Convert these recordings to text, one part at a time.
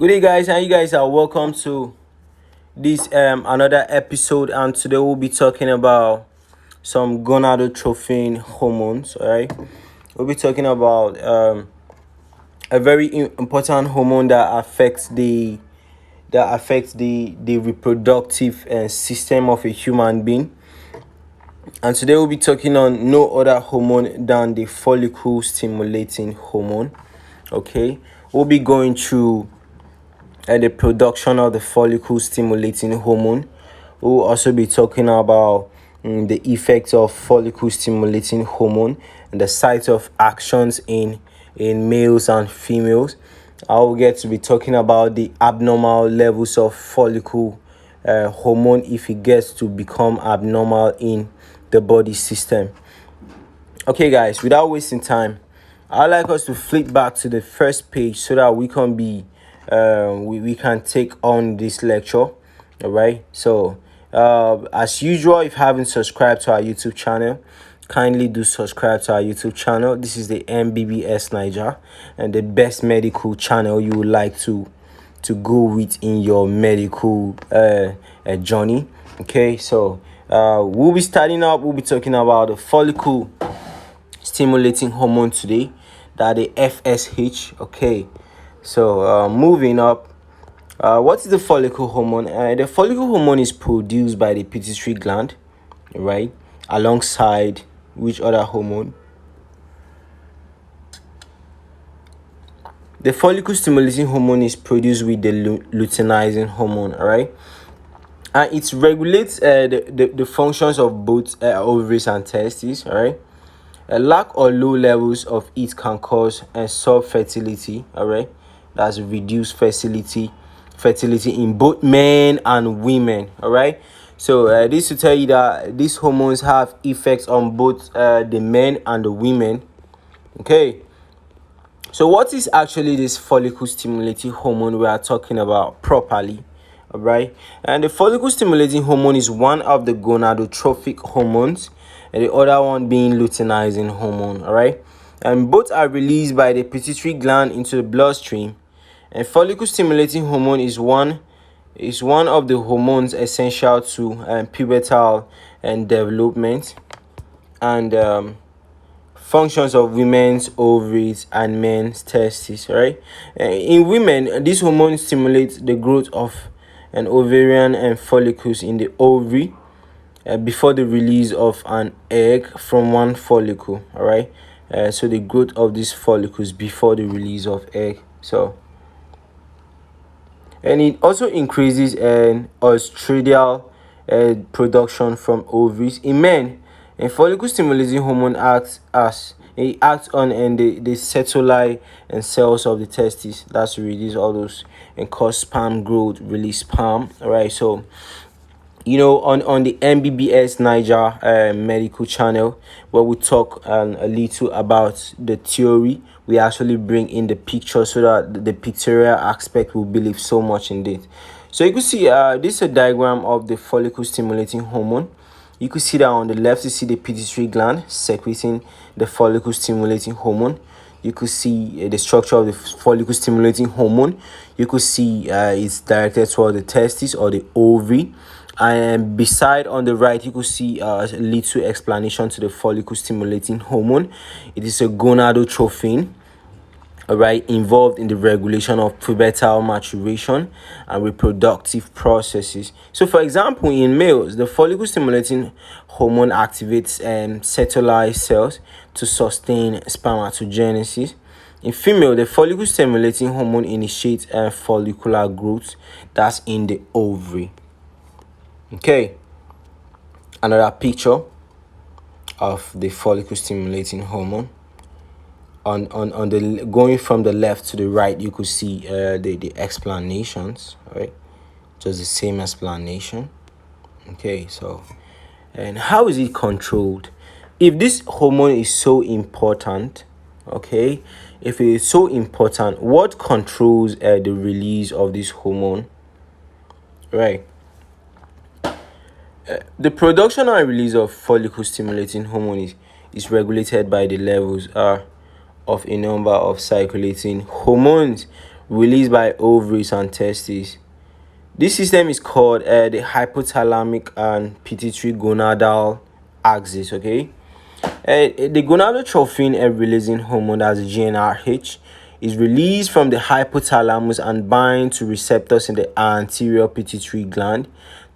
Good day, guys, and you guys are welcome to this another episode. And today we'll be talking about some gonadotrophin hormones. All right, we'll be talking about a very important hormone that affects the reproductive system of a human being. And today we'll be talking on no other hormone than the follicle stimulating hormone. Okay, we'll be going through the production of the follicle stimulating hormone. We'll also be talking about the effects of follicle stimulating hormone and the site of actions in males and females. I will get to be talking about the abnormal levels of follicle hormone if it gets to become abnormal in the body system. Okay, guys, without wasting time, I'd like us to flip back to the first page so that we can be we can take on this lecture. All right, so as usual, if you haven't subscribed to our YouTube channel, kindly do subscribe to our YouTube channel. This is the MBBS Niger, and the best medical channel you would like to go with in your medical journey. Okay, so we'll be talking about the follicle stimulating hormone today, that the FSH. Okay, so moving up, what is the follicle hormone? The follicle hormone is produced by the pituitary gland, right, alongside which other hormone? The follicle stimulating hormone is produced with the luteinizing hormone, all right, and it regulates the functions of both ovaries and testes, all right. A lack or low levels of it can cause subfertility, all right. That's reduced fertility in both men and women, all right. So this to tell you that these hormones have effects on both the men and the women. Okay, so what is actually this follicle stimulating hormone we are talking about properly? All right, and the follicle stimulating hormone is one of the gonadotrophic hormones, and the other one being luteinizing hormone. All right, and both are released by the pituitary gland into the bloodstream. And follicle stimulating hormone is one of the hormones essential to pubertal and development and functions of women's ovaries and men's testes. Right, in women, this hormone stimulates the growth of an ovarian and follicles in the ovary before the release of an egg from one follicle. All right, so the growth of these follicles before the release of egg. So, and it also increases an oestradiol production from ovaries in men. And follicle stimulating hormone acts on the Sertoli and cells of the testes. That's to release all those and cause sperm growth, release sperm. All right, so on the MBBS Niger medical channel, where we talk a little about the theory, we actually bring in the picture so that the pictorial aspect will believe so much in it. So you can see this is a diagram of the follicle stimulating hormone. You can see that on the left you see the pituitary gland secreting the follicle stimulating hormone. You could see the structure of the follicle stimulating hormone. You could see it's directed toward the testes or the ovary. And beside on the right, you could see a little explanation to the follicle stimulating hormone. It is a gonadotrophin, all right, involved in the regulation of pubertal maturation and reproductive processes. So, for example, in males, the follicle stimulating hormone activates Sertoli cells to sustain spermatogenesis. In female, the follicle stimulating hormone initiates follicular growth, that's in the ovary. Okay, another picture of the follicle stimulating hormone. On the going from the left to the right, you could see the explanations, right? Just the same explanation. Okay, so, and how is it controlled? If this hormone is so important, okay, if it is so important, what controls the release of this hormone? Right. The production and release of follicle stimulating hormone is regulated by the levels of a number of circulating hormones, released by ovaries and testes. This system is called the hypothalamic and pituitary gonadal axis. Okay, the gonadotrophin-releasing hormone, that's GnRH, is released from the hypothalamus and bind to receptors in the anterior pituitary gland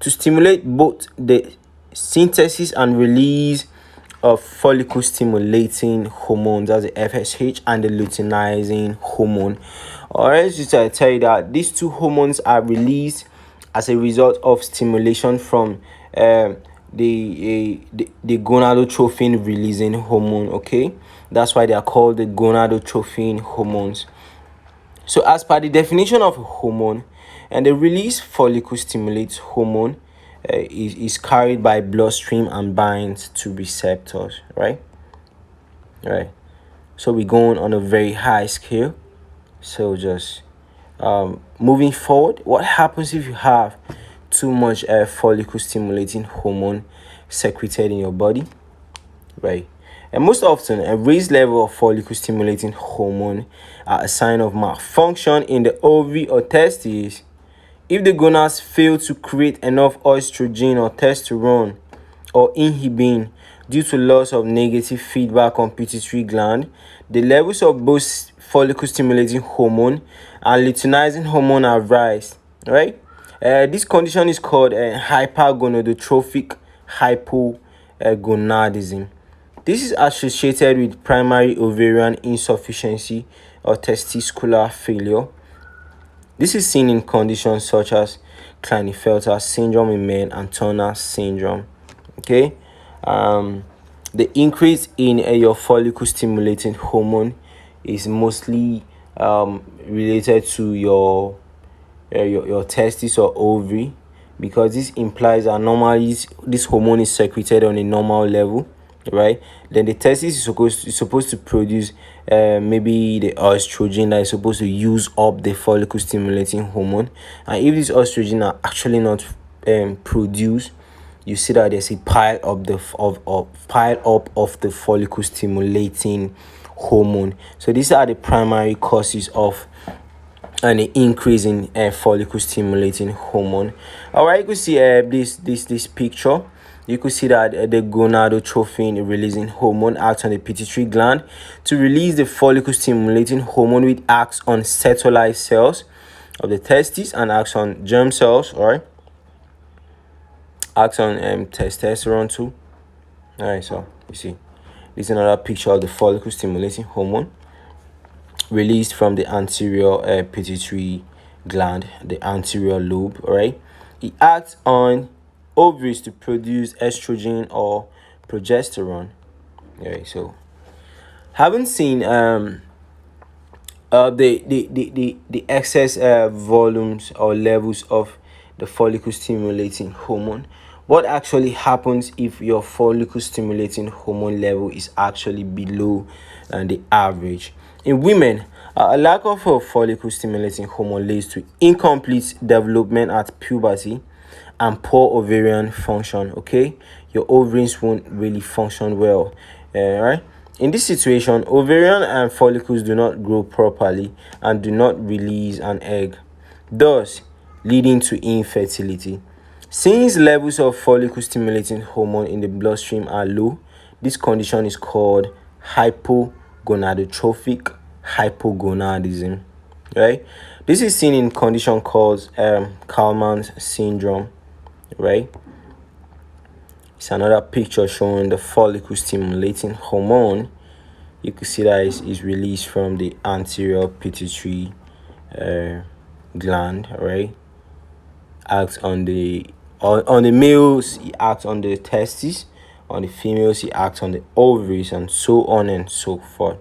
to stimulate both the synthesis and release of follicle stimulating hormones, as the FSH, and the luteinizing hormone. Or else just to tell you that these two hormones are released as a result of stimulation from the gonadotrophin releasing hormone. Okay, that's why they are called the gonadotrophin hormones. So as per the definition of a hormone, and the release follicle stimulates hormone is carried by bloodstream and binds to receptors, right? So we're going on a very high scale. So just moving forward, what happens if you have too much follicle stimulating hormone secreted in your body, right? And most often, a raised level of follicle stimulating hormone are a sign of malfunction in the ovary or testes. If the gonads fail to create enough estrogen or testosterone or inhibin due to loss of negative feedback on pituitary gland, the levels of both follicle stimulating hormone and luteinizing hormone are rise, right? This condition is called hypergonadotrophic hypogonadism. This is associated with primary ovarian insufficiency or testicular failure. This is seen in conditions such as Klinefelter syndrome in men and Turner syndrome. Okay, the increase in your follicle stimulating hormone is mostly related to your testis or ovary, because this implies that normally this hormone is secreted on a normal level, right? Then the testis is supposed to produce maybe the estrogen that is supposed to use up the follicle stimulating hormone, and if these estrogen are actually not produced, you see that there's a pile up of the follicle stimulating hormone. So these are the primary causes of an increase in follicle stimulating hormone. All right, you can see this picture. You could see that the gonadotrophin releasing hormone acts on the pituitary gland to release the follicle stimulating hormone, which acts on Sertoli cells of the testes and acts on germ cells, all right? Acts on testosterone too. All right, so you see, this is another picture of the follicle stimulating hormone released from the anterior pituitary gland, the anterior lobe, all right? It acts on ovaries to produce estrogen or progesterone. Okay, so having seen the excess volumes or levels of the follicle stimulating hormone, what actually happens if your follicle stimulating hormone level is actually below the average? In women, a lack of follicle stimulating hormone leads to incomplete development at puberty and poor ovarian function. Okay, your ovaries won't really function well, right? In this situation, ovarian and follicles do not grow properly and do not release an egg, thus leading to infertility. Since levels of follicle stimulating hormone in the bloodstream are low, this condition is called hypogonadotrophic hypogonadism, right? This is seen in condition called Kallman's syndrome, right? It's another picture showing the follicle stimulating hormone. You can see that is released from the anterior pituitary gland, right? Acts on the males, it acts on the testes. On the females, it acts on the ovaries, and so on and so forth.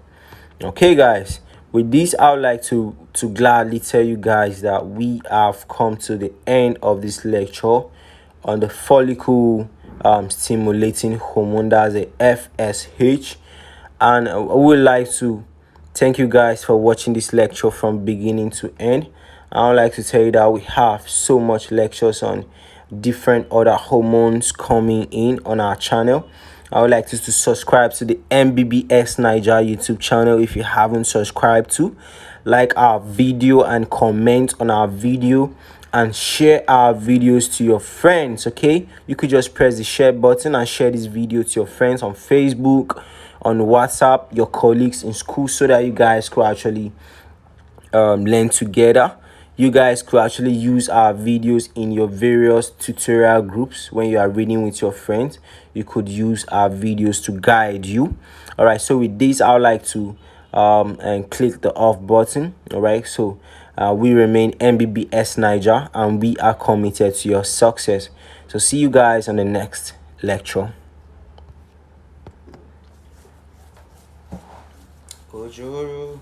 Okay, guys, with this, I would like to gladly tell you guys that we have come to the end of this lecture on the follicle stimulating hormone, that's a FSH. And I would like to thank you guys for watching this lecture from beginning to end. I would like to tell you that we have so much lectures on different other hormones coming in on our channel. I would like you to subscribe to the MBBS Niger YouTube channel if you haven't subscribed to. like our video and comment on our video, and share our videos to your friends. Okay, you could just press the share button and share this video to your friends on Facebook, on WhatsApp, your colleagues in school, so that you guys could actually learn together. You guys could actually use our videos in your various tutorial groups. When you are reading with your friends, you could use our videos to guide you. All right, so with this, I would like to and click the off button. All right, so we remain MBBS Niger, and we are committed to your success. So see you guys on the next lecture. Ojoro.